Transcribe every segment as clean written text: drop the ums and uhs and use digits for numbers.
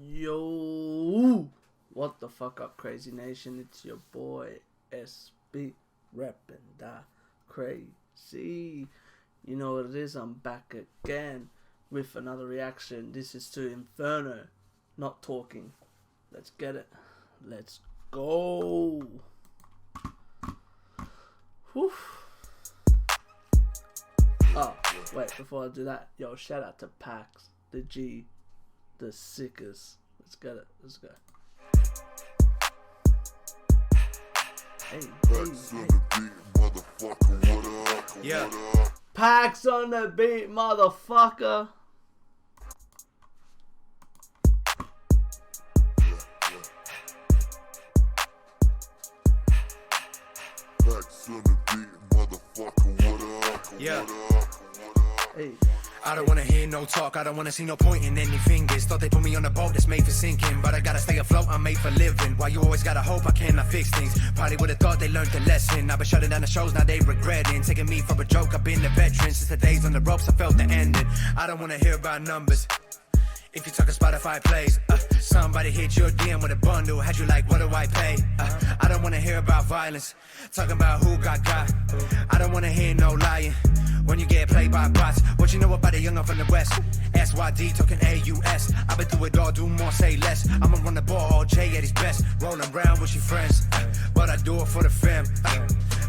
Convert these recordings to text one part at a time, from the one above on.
Yo, what the fuck up, Kraayziie Nation? It's your boy SB reppin' that Kraayziie. You know what it is? I'm back again with another reaction. This is to Inferno. Not talking. Let's get it. Let's go. Whew. Oh, wait, before I do that, yo, shout out to Pax, the G, the sickest. Let's get it. Let's go. Hey, hey. Yeah. Pax on the beat, motherfucker. Yeah. Hey. I don't wanna hear no talk, I don't wanna see no pointing any fingers. Thought they put me on a boat that's made for sinking, but I gotta stay afloat, I'm made for living. Why you always gotta hope I cannot fix things? Probably would've thought they learned the lesson. I've been shutting down the shows, now they regretting. Taking me for a joke, I've been a veteran. Since the days on the ropes, I felt the ending. I don't wanna hear about numbers. If you talk a Spotify plays, somebody hit your DM with a bundle, had you like, what do I pay? I don't wanna hear about violence, talking about who got. I don't wanna hear no lying, when you get played by bots. What you know about a young up from the west? SYD talking AUS, I've been through it all, do more, say less. I'ma run the ball, Jay at his best, rolling around with your friends, but I do it for the fam.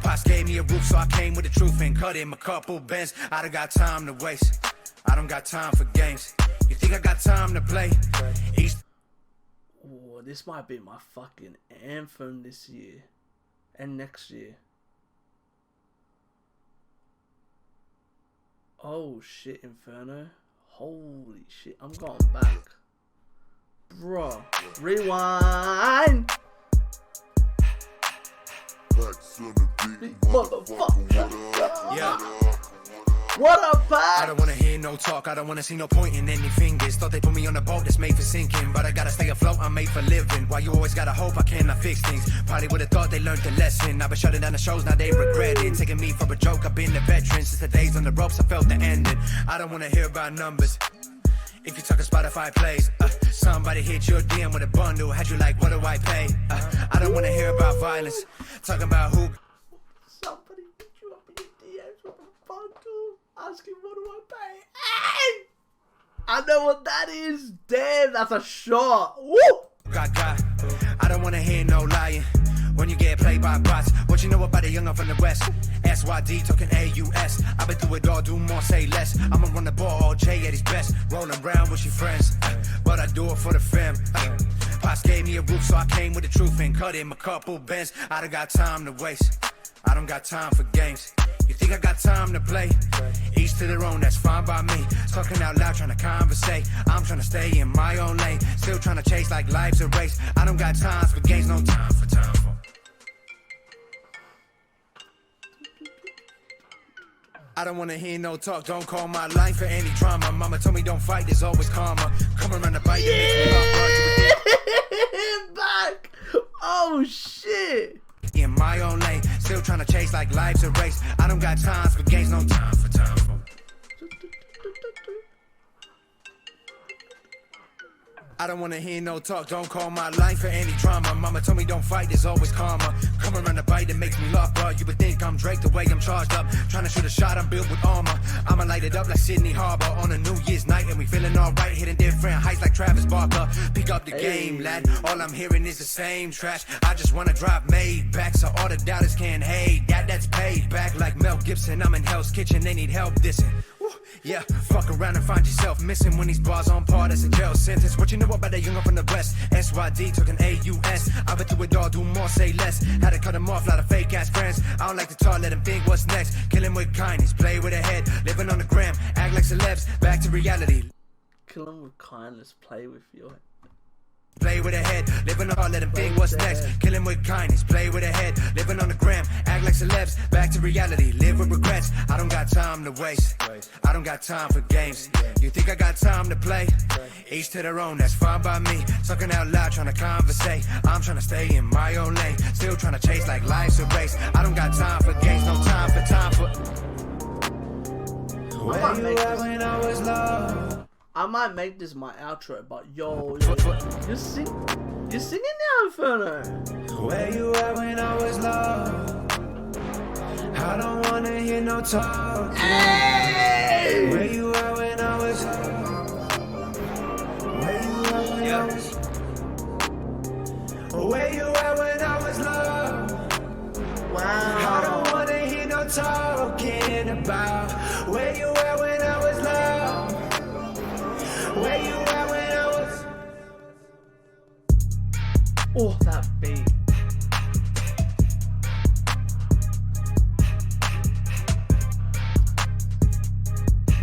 Pops gave me a roof, so I came with the truth and cut him a couple bends. I don't got time to waste, I don't got time for games. You think I got time to play? Oh, this might be my fucking anthem this year and next year. Oh shit, Inferno. Holy shit, I'm going back. Bruh, rewind. Motherfucker. Yeah. What up, Pax? I don't wanna hear no talk, I don't wanna see no pointing any fingers. Thought they put me on a boat that's made for sinking, but I gotta stay afloat, I'm made for living. Why you always gotta hope I cannot fix things? Probably would've thought they learned the lesson. I've been shutting down the shows, now they regretting. Taking me for a joke, I've been a veteran. Since the days on the ropes, I felt the ending. I don't wanna hear about numbers. If you talk a Spotify plays, somebody hit your DM with a bundle, had you like, what do I pay? I don't wanna hear about violence, talking about who. Somebody hit you up in your DMs with a bundle, asking what do I pay? Hey! I know what that is. Damn, that's a shot. Woo! Got. I don't wanna hear no lying, when you get played by bots. What you know about a young up from the west? SYD talking AUS, I've been through it all, do more, say less. I'ma run the ball, Jay at his best, rolling around with your friends, but I do it for the fam. Pops gave me a roof, so I came with the truth and cut him a couple bends. I don't got time to waste, I don't got time for games. You think I got time to play? Each to their own, that's fine by me. Talking out loud, trying to conversate. I'm trying to stay in my own lane, still trying to chase like life's a race. I don't got time for games, no time for. I don't wanna hear no talk, don't call my line for any drama. Mama told me don't fight, there's always karma. Come around the bite, back. Oh shit. In my own lane, still trying to chase like life's a race. I don't got time for games, no time for. I don't wanna hear no talk, don't call my line for any drama. Mama told me don't fight, there's always karma. Come around the bite, it makes me laugh, bro. You would think I'm Drake the way I'm charged up. Trying to shoot a shot, I'm built with armor. I'ma light it up like Sydney Harbor on a New Year's night, and we feeling alright, hitting different heights like Travis Barker. Pick up the game, lad. All I'm hearing is the same trash. I just wanna drop made back, so all the doubters can hate. That's paid back like Mel Gibson. I'm in Hell's Kitchen, they need help dissing. Yeah, fuck around and find yourself missing when these bars on par, that's a jail sentence. What you know about that young up from the west? SYD talking AUS, I've been through it all, do more, say less. Had to cut them off, lot of fake ass friends. I don't like to talk, let them think what's next. Kill him with kindness, play with a head. Living on the gram, act like celebs, back to reality. Kill him with kindness, play with your head. Play with a head, living on, let them think what's next. Kill him with kindness, play with a head. Living on the gram, act like celebs, back to reality. Live with regrets, I don't got time to waste, I don't got time for games. You think I got time to play? Each to their own, that's fine by me. Talking out loud, trying to conversate. I'm trying to stay in my own lane, still trying to chase like life's a race. I don't got time for games, no time for. Where you at when I was low? I might make this my outro, but yo, you're singing now, Inferno. Where you at when I was lost? I don't wanna hear no talk. Hey! Where you at when I was lost? Where you at when I was? Where you at when I was lost? Wow. I don't wanna hear no talking about. Where you at when I was lost? Where you at when I was? Oh, that beat.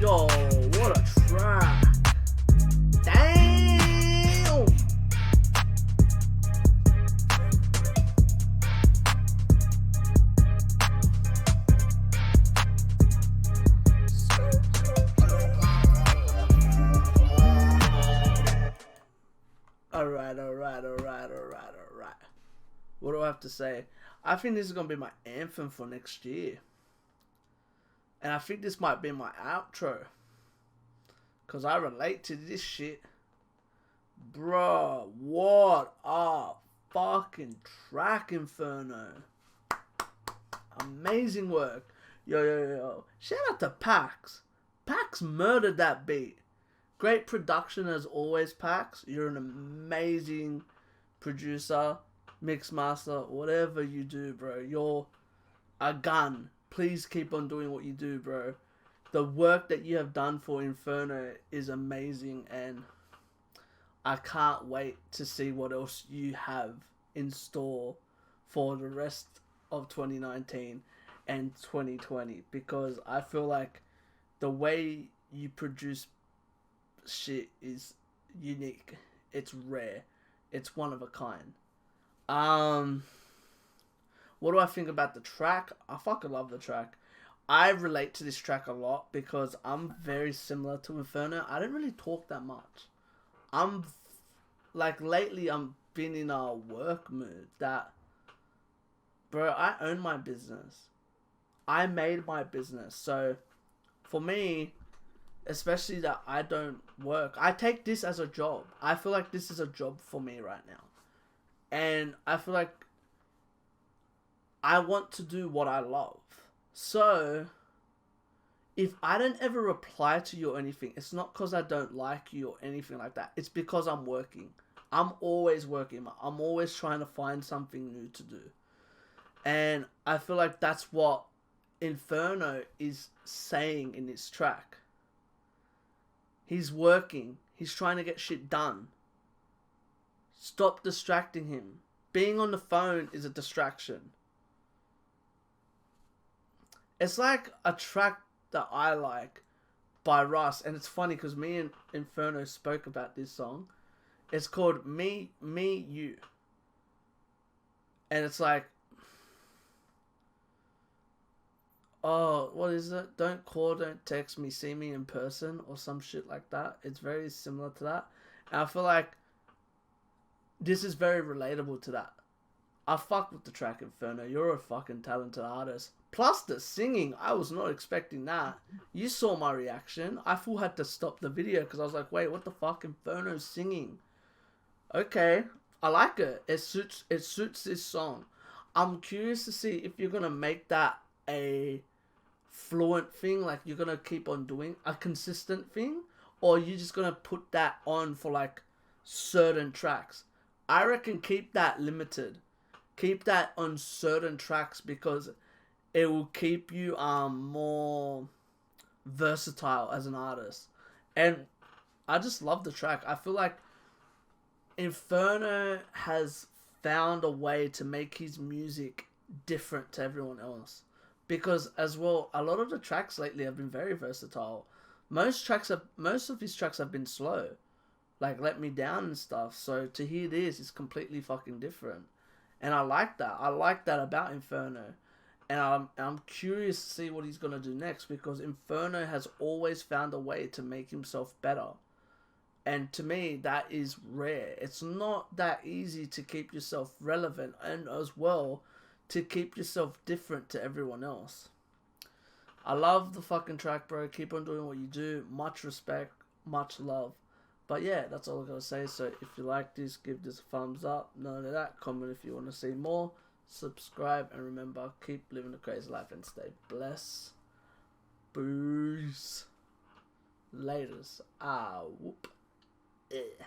Yo, what a track. Damn. Alright. What do I have to say? I think this is going to be my anthem for next year. And I think this might be my outro. Because I relate to this shit. Bruh, what a fucking track, Inferno. Amazing work. Yo. Shout out to Pax. Pax murdered that beat. Great production as always, Pax. You're an amazing producer, mix master, whatever you do, bro. You're a gun. Please keep on doing what you do, bro. The work that you have done for Inferno is amazing, and I can't wait to see what else you have in store for the rest of 2019 and 2020, because I feel like the way you produce shit is unique. It's rare. It's one of a kind. What do I think about the track? I fucking love the track. I relate to this track a lot because I'm very similar to Inferno. I don't really talk that much. Lately I'm been in a work mood that, bro, I own my business. I made my business. So for me, especially that I don't work, I take this as a job. I feel like this is a job for me right now. And I feel like I want to do what I love. So if I don't ever reply to you or anything, it's not because I don't like you or anything like that. It's because I'm working. I'm always working. I'm always trying to find something new to do. And I feel like that's what Inferno is saying in this track. He's working. He's trying to get shit done. Stop distracting him. Being on the phone is a distraction. It's like a track that I like by Russ, and it's funny because me and Inferno spoke about this song. It's called Me, You. And it's like, oh, what is it? Don't call, don't text me, see me in person, or some shit like that. It's very similar to that. And I feel like this is very relatable to that. I fuck with the track, Inferno. You're a fucking talented artist. Plus the singing, I was not expecting that. You saw my reaction. I full had to stop the video because I was like, wait, what the fuck? Inferno's singing. Okay, I like it. It suits this song. I'm curious to see if you're gonna make that a fluent thing, like you're gonna keep on doing a consistent thing, or you're just gonna put that on for like certain tracks. I reckon keep that limited. Keep that on certain tracks because it will keep you more versatile as an artist. And I just love the track. I feel like Inferno has found a way to make his music different to everyone else. Because as well, a lot of the tracks lately have been very versatile. Most of his tracks have been slow. Like Let Me Down and stuff. So to hear this is completely fucking different. And I like that. I like that about Inferno. And I'm curious to see what he's going to do next, because Inferno has always found a way to make himself better. And to me, that is rare. It's not that easy to keep yourself relevant and as well to keep yourself different to everyone else. I love the fucking track, bro. Keep on doing what you do. Much respect. much love. But yeah, that's all I gotta say. So if you like this, give this a thumbs up. None of that. Comment if you want to see more. Subscribe, and remember, keep living a crazy life and stay blessed. Peace. Laters. Ah, whoop. Yeah.